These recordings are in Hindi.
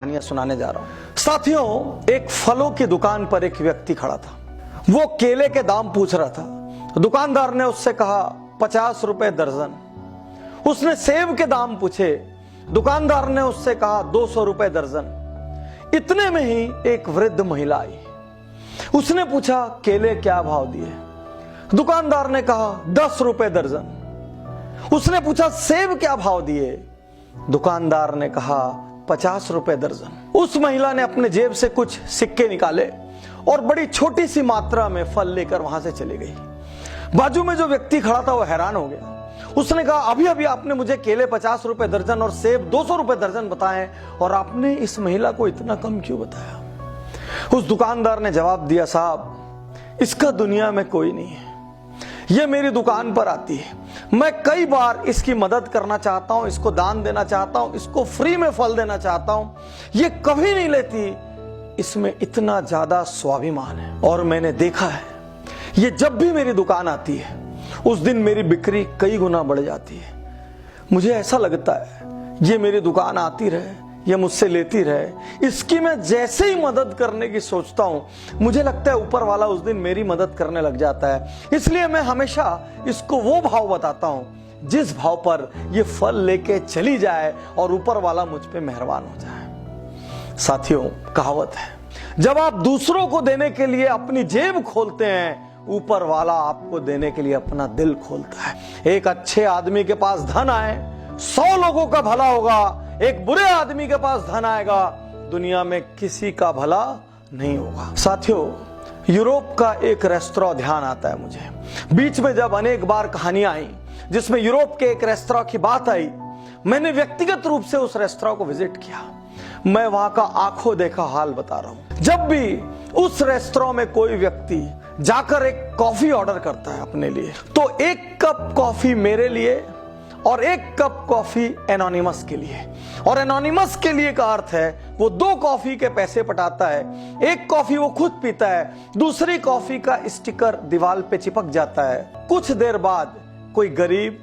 कहानियां सुनाने जा रहा हूं। साथियों, एक फलों की दुकान पर एक व्यक्ति खड़ा था। वो केले के दाम पूछ रहा था। दुकानदार ने उससे कहा 50 रुपए दर्जन। उसने सेब के दाम पूछे। दुकानदार ने उससे कहा 200 रुपए दर्जन। इतने में ही एक वृद्ध महिला आई। उसने पूछा केले क्या भाव दिए। दुकानदार ने कहा 10 रुपए दर्जन। उसने पूछा सेब क्या भाव दिए। दुकानदार ने कहा 50 रुपए दर्जन। उस महिला ने अपने जेब से कुछ सिक्के निकाले और बड़ी छोटी सी मात्रा में फल लेकर वहां से चली गई। बाजू में जो व्यक्ति खड़ा था वो हैरान हो गया। उसने कहा अभी अभी आपने मुझे केले 50 रुपए दर्जन और सेब 200 रुपए दर्जन बताए और आपने इस महिला को इतना कम क्यों बताया। उस दुकानदार ने जवाब दिया, साहब इसका दुनिया में कोई नहीं है। ये मेरी दुकान पर आती है, मैं कई बार इसकी मदद करना चाहता हूं, इसको दान देना चाहता हूं, इसको फ्री में फल देना चाहता हूं। ये कभी नहीं लेती। इसमें इतना ज्यादा स्वाभिमान है और मैंने देखा है ये जब भी मेरी दुकान आती है उस दिन मेरी बिक्री कई गुना बढ़ जाती है। मुझे ऐसा लगता है ये मेरी दुकान आती रहे, ये मुझसे लेती रहे। इसकी मैं जैसे ही मदद करने की सोचता हूं मुझे लगता है ऊपर वाला उस दिन मेरी मदद करने लग जाता है। इसलिए मैं हमेशा इसको वो भाव बताता हूं जिस भाव पर ये फल लेके चली जाए और ऊपर वाला मुझ पे मेहरबान हो जाए। साथियों, कहावत है, जब आप दूसरों को देने के लिए अपनी जेब खोलते हैं ऊपर वाला आपको देने के लिए अपना दिल खोलता है। एक अच्छे आदमी के पास धन आए 100 लोगों का भला होगा, एक बुरे आदमी के पास धन आएगा दुनिया में किसी का भला नहीं होगा। साथियों, यूरोप का एक रेस्तरां ध्यान आता है मुझे। बीच में जब अनेक बार कहानियां आई जिसमें यूरोप के एक रेस्तरां की बात आई, मैंने व्यक्तिगत रूप से उस रेस्तरां को विजिट किया। मैं वहां का आंखों देखा हाल बता रहा हूं। जब भी उस रेस्तरां में कोई व्यक्ति जाकर एक कॉफी ऑर्डर करता है अपने लिए, तो 1 कप कॉफी मेरे लिए और 1 कप कॉफी एनोनिमस के लिए। और एनोनिमस के लिए का अर्थ है वो 2 कॉफी के पैसे पटाता है। 1 कॉफी वो खुद पीता है, दूसरी कॉफी का स्टिकर दीवार पे चिपक जाता है। कुछ देर बाद कोई गरीब,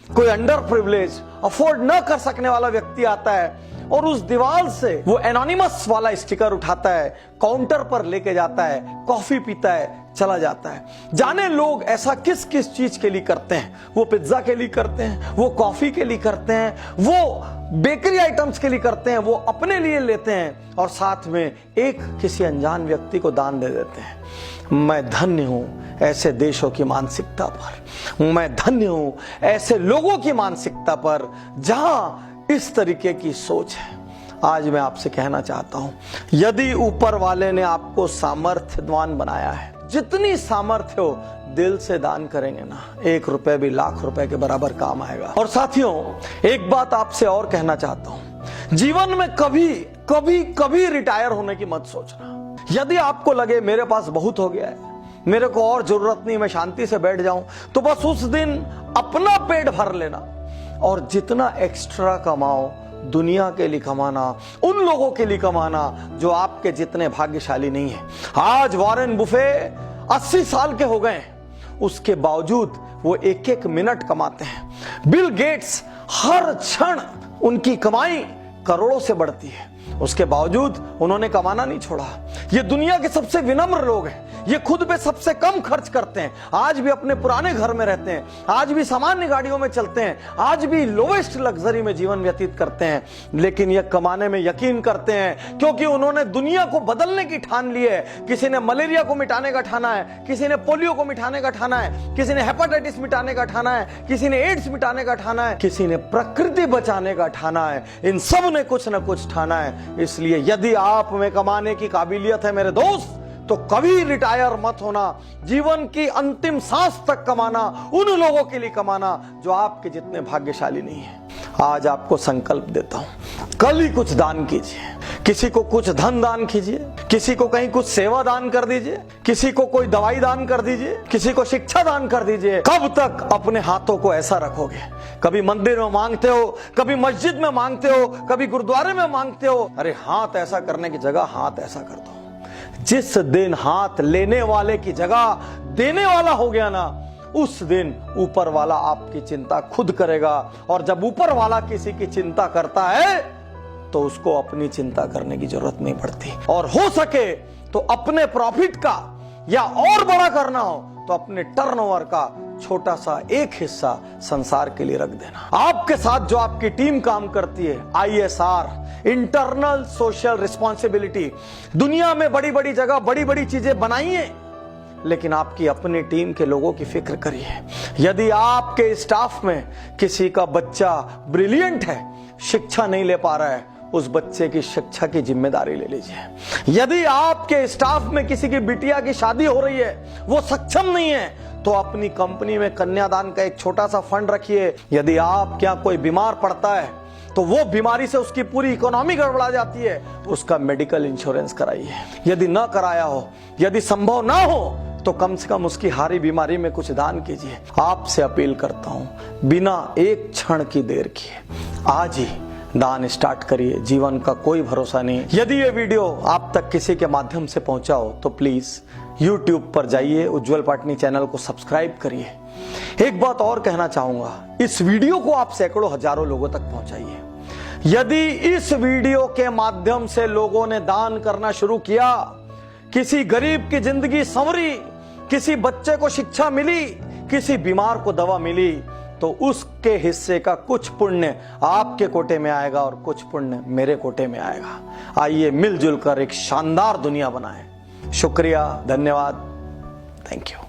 कोई अंडर प्रिविलेज, अफोर्ड न कर सकने वाला व्यक्ति आता है और उस दीवार से वो एनोनिमस वाला स्टिकर उठाता है, काउंटर पर लेके जाता है, कॉफी पीता है, चला जाता है। जाने लोग ऐसा किस किस चीज के लिए करते हैं। वो पिज्जा के लिए करते हैं, वो कॉफी के लिए करते हैं, वो बेकरी आइटम्स के लिए करते हैं, वो अपने लिए लेते हैं और साथ में एक किसी अनजान व्यक्ति को दान दे देते हैं। मैं धन्य हूं ऐसे देशों की मानसिकता पर, मैं धन्य हूं ऐसे लोगों की मानसिकता पर जहां इस तरीके की सोच है। आज मैं आपसे कहना चाहता हूं, यदि ऊपर वाले ने आपको सामर्थ्यवान बनाया है, जितनी सामर्थ्य हो दिल से दान करेंगे ना, 1 रुपए भी लाख रुपए के बराबर काम आएगा। और साथियों, एक बात आपसे और कहना चाहता हूं, जीवन में कभी कभी कभी रिटायर होने की मत सोचना। यदि आपको लगे मेरे पास बहुत हो गया है, मेरे को और जरूरत नहीं, मैं शांति से बैठ जाऊं, तो बस उस दिन अपना पेट भर लेना और जितना एक्स्ट्रा कमाओ दुनिया के लिए कमाना, उन लोगों के लिए कमाना जो आपके जितने भाग्यशाली नहीं है। आज वॉरेन बुफे 80 साल के हो गए, उसके बावजूद वो 1-1 मिनट कमाते हैं। बिल गेट्स हर क्षण उनकी कमाई करोड़ों से बढ़ती है, उसके बावजूद उन्होंने कमाना नहीं छोड़ा। ये दुनिया के सबसे विनम्र लोग हैं, ये खुद पे सबसे कम खर्च करते हैं, आज भी अपने पुराने घर में रहते हैं, आज भी सामान्य गाड़ियों में चलते हैं, आज भी लोवेस्ट लग्जरी में जीवन व्यतीत करते हैं, लेकिन ये कमाने में यकीन करते हैं क्योंकि उन्होंने दुनिया को बदलने की ठान ली है। किसी ने मलेरिया को मिटाने का ठाना है, किसी ने पोलियो को मिटाने का ठाना है, किसी ने हेपेटाइटिस मिटाने का ठाना है, किसी ने एड्स मिटाने का ठाना है, किसी ने प्रकृति बचाने का ठाना है। इन सब ने कुछ न कुछ ठाना है। इसलिए यदि आप में कमाने की काबिलियत है मेरे दोस्त, तो कभी रिटायर मत होना। जीवन की अंतिम सांस तक कमाना, उन लोगों के लिए कमाना जो आपके जितने भाग्यशाली नहीं है। आज आपको संकल्प देता हूं, कल ही कुछ दान कीजिए। किसी को कुछ धन दान कीजिए, किसी को कहीं कुछ सेवा दान कर दीजिए, किसी को कोई दवाई दान कर दीजिए, किसी को शिक्षा दान कर दीजिए। कब तक अपने हाथों को ऐसा रखोगे? कभी मंदिर में मांगते हो, कभी मस्जिद में मांगते हो, कभी गुरुद्वारे में मांगते हो। अरे हाथ ऐसा करने की जगह हाथ ऐसा कर दो। जिस दिन हाथ लेने वाले की जगह देने वाला हो गया ना, उस दिन ऊपर वाला आपकी चिंता खुद करेगा। और जब ऊपर वाला किसी की चिंता करता है तो उसको अपनी चिंता करने की जरूरत नहीं पड़ती। और हो सके तो अपने प्रॉफिट का या और बड़ा करना हो तो अपने टर्नओवर का छोटा सा एक हिस्सा संसार के लिए रख देना। आपके साथ जो आपकी टीम काम करती है, ISR, इंटरनल सोशल रिस्पॉन्सिबिलिटी, दुनिया में बड़ी बड़ी जगह बड़ी बड़ी चीजें बनाइए, लेकिन आपकी अपनी टीम के लोगों की फिक्र करिए। यदि आपके स्टाफ में किसी का बच्चा ब्रिलियंट है, शिक्षा नहीं ले पा रहा है, उस बच्चे की शिक्षा की जिम्मेदारी ले लीजिए। यदि आपके स्टाफ में किसी की बिटिया की शादी हो रही है, वो सक्षम नहीं है, तो अपनी कंपनी में कन्यादान का एक छोटा सा फंड रखिए। यदि आपके यहाँ कोई बीमार पड़ता है तो वो बीमारी से उसकी पूरी इकोनॉमी गड़बड़ा जाती है, उसका मेडिकल इंश्योरेंस कराइए। यदि ना कराया हो, यदि संभव ना हो, तो कम से कम उसकी हारी बीमारी में कुछ दान कीजिए। आपसे अपील करता हूं, बिना एक क्षण की देर किए आज ही दान स्टार्ट करिए। जीवन का कोई भरोसा नहीं। यदि ये वीडियो आप तक किसी के माध्यम से पहुंचा हो तो प्लीज YouTube पर जाइए, उज्जवल पाटनी चैनल को सब्सक्राइब करिए। एक बात और कहना चाहूंगा, इस वीडियो को आप सैकड़ों हजारों लोगों तक पहुंचाइए। यदि इस वीडियो के माध्यम से लोगों ने दान करना शुरू किया, किसी गरीब की जिंदगी संवरी, किसी बच्चे को शिक्षा मिली, किसी बीमार को दवा मिली, तो उसके हिस्से का कुछ पुण्य आपके कोटे में आएगा और कुछ पुण्य मेरे कोटे में आएगा। आइए मिलजुल कर एक शानदार दुनिया बनाएं। शुक्रिया, धन्यवाद, थैंक यू।